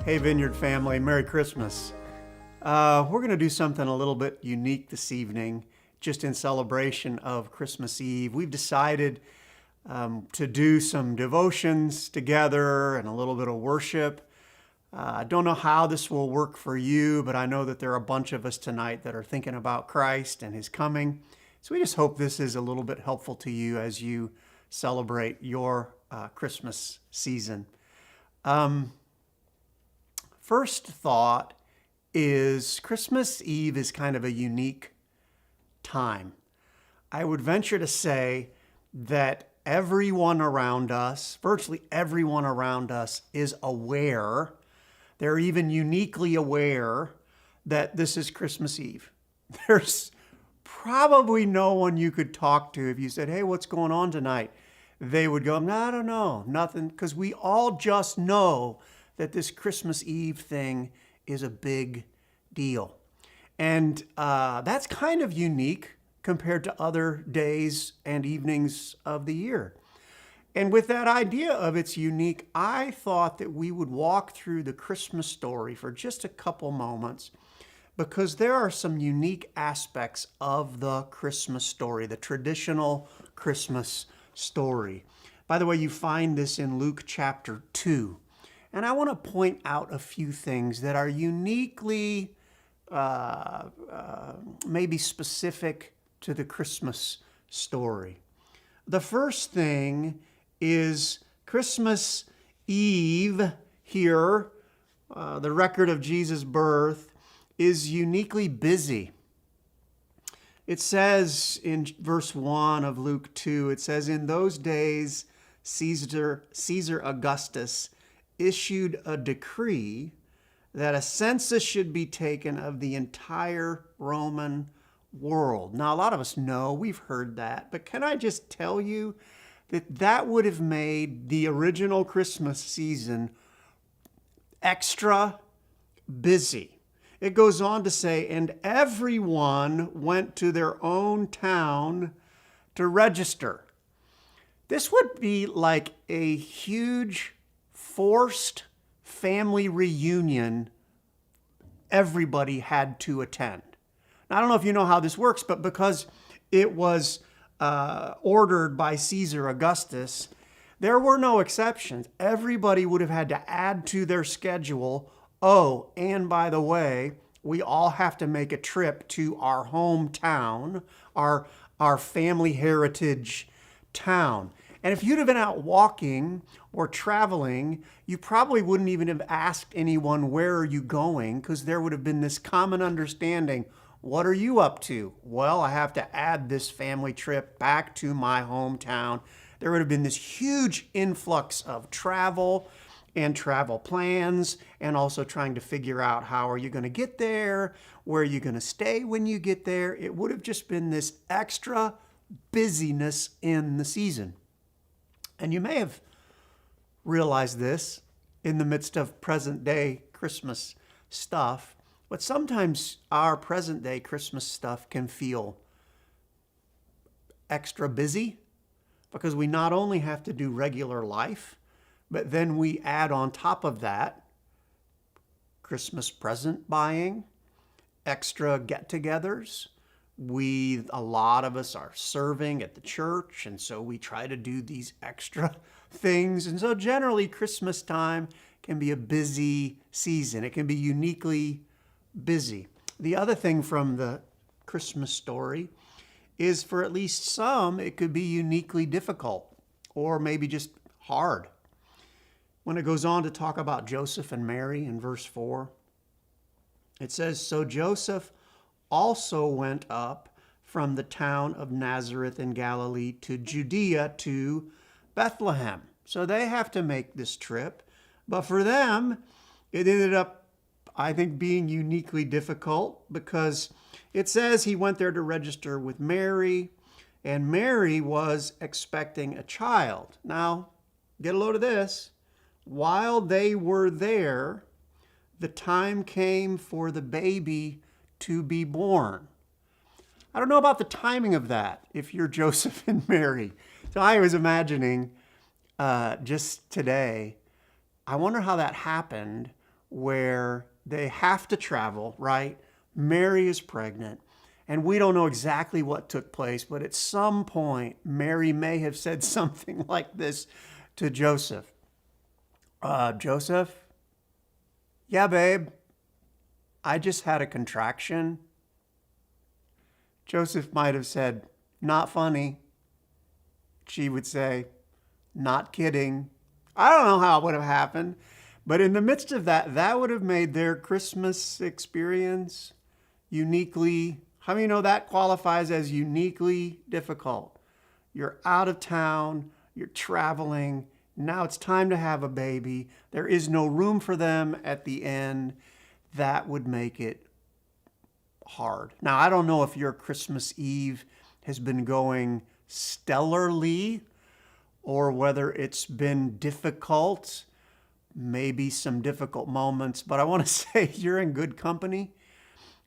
Hey Vineyard family, Merry Christmas. We're going to do something a little bit unique this evening, just in celebration of Christmas Eve. We've decided to do some devotions together and a little bit of worship. I don't know how this will work for you, but I know that there are a bunch of us tonight that are thinking about Christ and His coming. So we just hope this is a little bit helpful to you as you celebrate your Christmas season. First thought is Christmas Eve is kind of a unique time. I would venture to say that everyone around us, virtually everyone around us, is aware. They're even uniquely aware that this is Christmas Eve. There's probably no one you could talk to if you said, hey, what's going on tonight? They would go, no, I don't know, nothing, because we all just know that this Christmas Eve thing is a big deal. And that's kind of unique compared to other days and evenings of the year. And with that idea of it's unique, I thought that we would walk through the Christmas story for just a couple moments, because there are some unique aspects of the Christmas story, the traditional Christmas story. By the way, you find this in Luke chapter 2. And I want to point out a few things that are uniquely, maybe specific to the Christmas story. The first thing is Christmas Eve here, the record of Jesus' birth, is uniquely busy. It says in verse 1 of Luke 2, it says, in those days, Caesar Augustus issued a decree that a census should be taken of the entire Roman world. Now, a lot of us know, we've heard that, but can I just tell you that that would have made the original Christmas season extra busy. It goes on to say, and everyone went to their own town to register. This would be like a huge forced family reunion everybody had to attend. Now, I don't know if you know how this works, but because it was ordered by Caesar Augustus, there were no exceptions. Everybody would have had to add to their schedule, oh, and by the way, we all have to make a trip to our hometown, our family heritage town. And if you'd have been out walking or traveling, you probably wouldn't even have asked anyone, where are you going? Because there would have been this common understanding. What are you up to? Well, I have to add this family trip back to my hometown. There would have been this huge influx of travel and travel plans, and also trying to figure out how are you going to get there? Where are you going to stay when you get there? It would have just been this extra busyness in the season. And you may have realized this in the midst of present day Christmas stuff, but sometimes our present day Christmas stuff can feel extra busy because we not only have to do regular life, but then we add on top of that Christmas present buying, extra get-togethers. A lot of us are serving at the church, and so we try to do these extra things. And so generally, Christmas time can be a busy season. It can be uniquely busy. The other thing from the Christmas story is, for at least some, it could be uniquely difficult or maybe just hard. When it goes on to talk about Joseph and Mary in verse 4, it says, so Joseph also went up from the town of Nazareth in Galilee to Judea to Bethlehem. So they have to make this trip. But for them, it ended up, I think, being uniquely difficult because it says he went there to register with Mary, and Mary was expecting a child. Now, get a load of this. While they were there, the time came for the baby to be born. I don't know about the timing of that if you're Joseph and Mary. So I was imagining just today, I wonder how that happened where they have to travel, right? Mary is pregnant, and we don't know exactly what took place, but at some point, Mary may have said something like this to Joseph. Joseph? Yeah, babe. I just had a contraction. Joseph might have said, not funny. She would say, not kidding. I don't know how it would have happened, but in the midst of that, that would have made their Christmas experience uniquely, how many know that qualifies as uniquely difficult? You're out of town, you're traveling, now it's time to have a baby. There is no room for them at the end. That would make it hard. Now, I don't know if your Christmas Eve has been going stellarly or whether it's been difficult, maybe some difficult moments, but I want to say you're in good company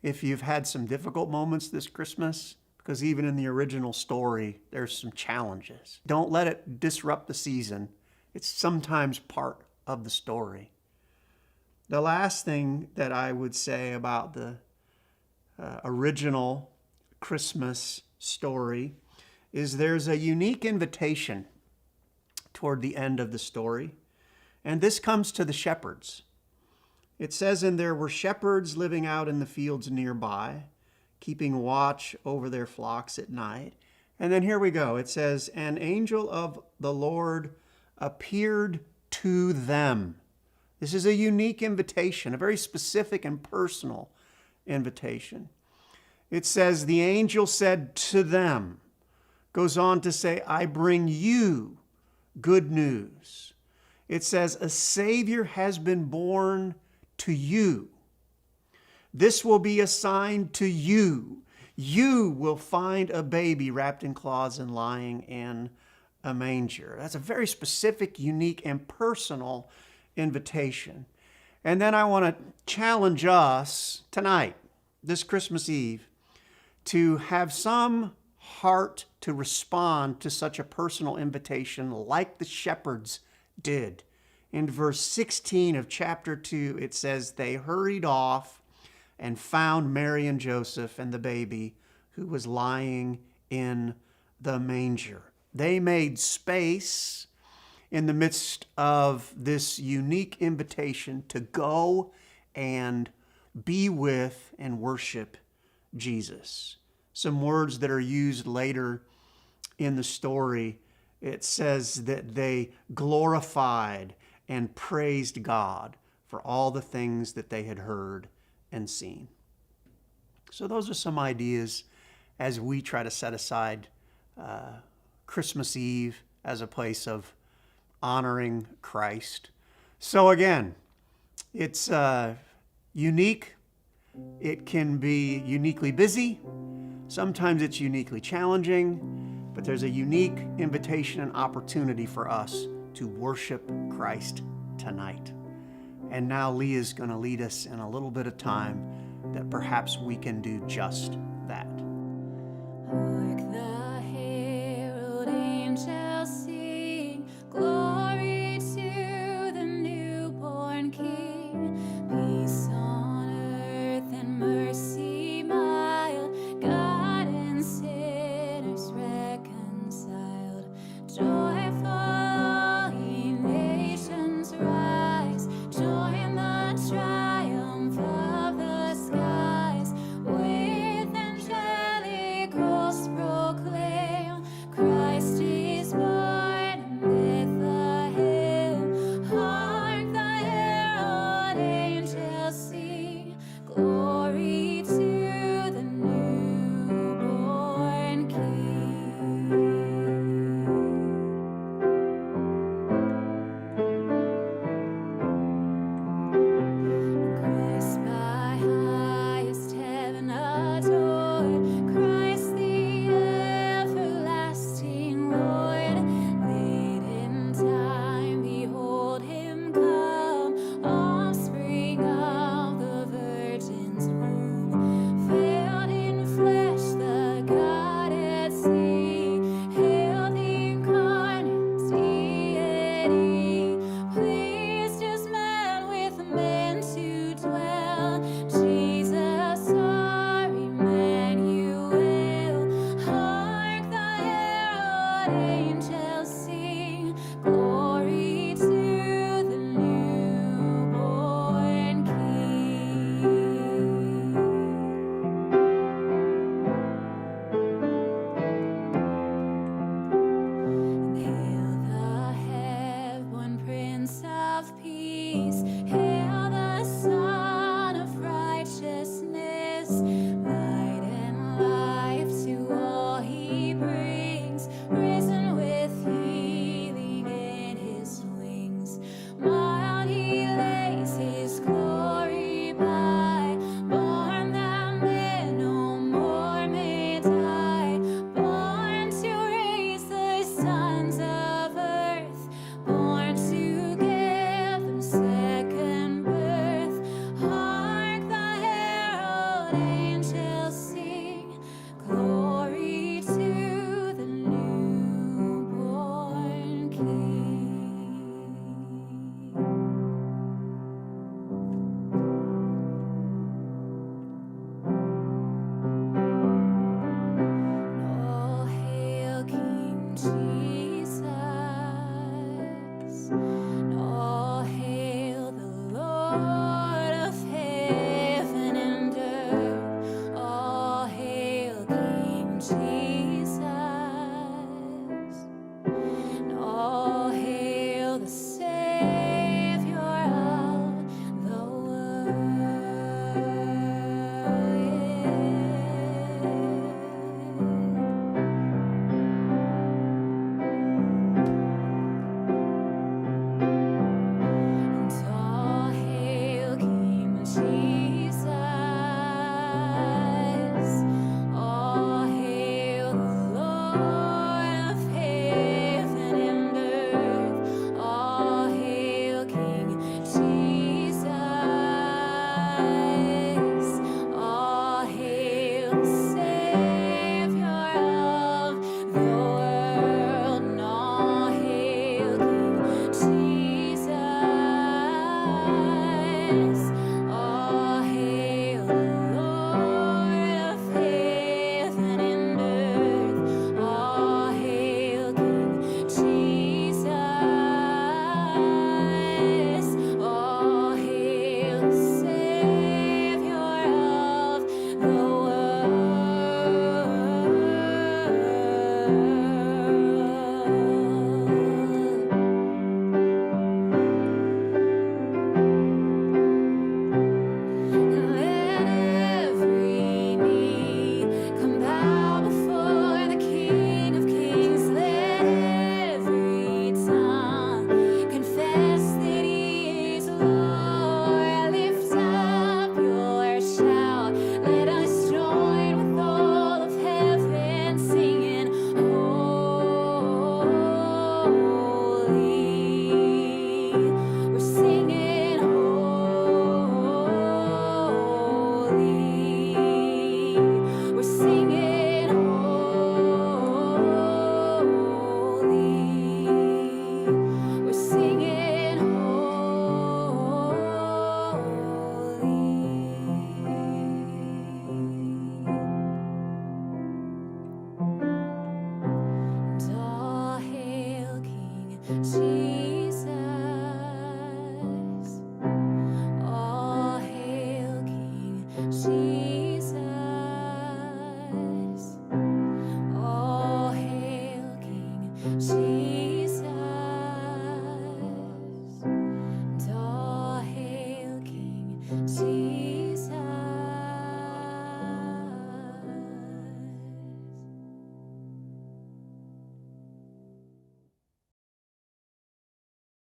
if you've had some difficult moments this Christmas, because even in the original story, there's some challenges. Don't let it disrupt the season. It's sometimes part of the story. The last thing that I would say about the original Christmas story is there's a unique invitation toward the end of the story, and this comes to the shepherds. It says, and there were shepherds living out in the fields nearby, keeping watch over their flocks at night. And then here we go. It says, an angel of the Lord appeared to them. This is a unique invitation, a very specific and personal invitation. It says, the angel said to them, goes on to say, I bring you good news. It says, a Savior has been born to you. This will be a sign to you. You will find a baby wrapped in cloths and lying in a manger. That's a very specific, unique, and personal invitation. And then I want to challenge us tonight, this Christmas Eve, to have some heart to respond to such a personal invitation like the shepherds did. In verse 16 of chapter 2, it says, they hurried off and found Mary and Joseph and the baby who was lying in the manger. They made space in the midst of this unique invitation to go and be with and worship Jesus. Some words that are used later in the story, it says that they glorified and praised God for all the things that they had heard and seen. So those are some ideas as we try to set aside Christmas Eve as a place of honoring Christ. So again, it's unique. It can be uniquely busy. Sometimes it's uniquely challenging, but there's a unique invitation and opportunity for us to worship Christ tonight. And now Leah's going to lead us in a little bit of time that perhaps we can do just that. Hark the herald angels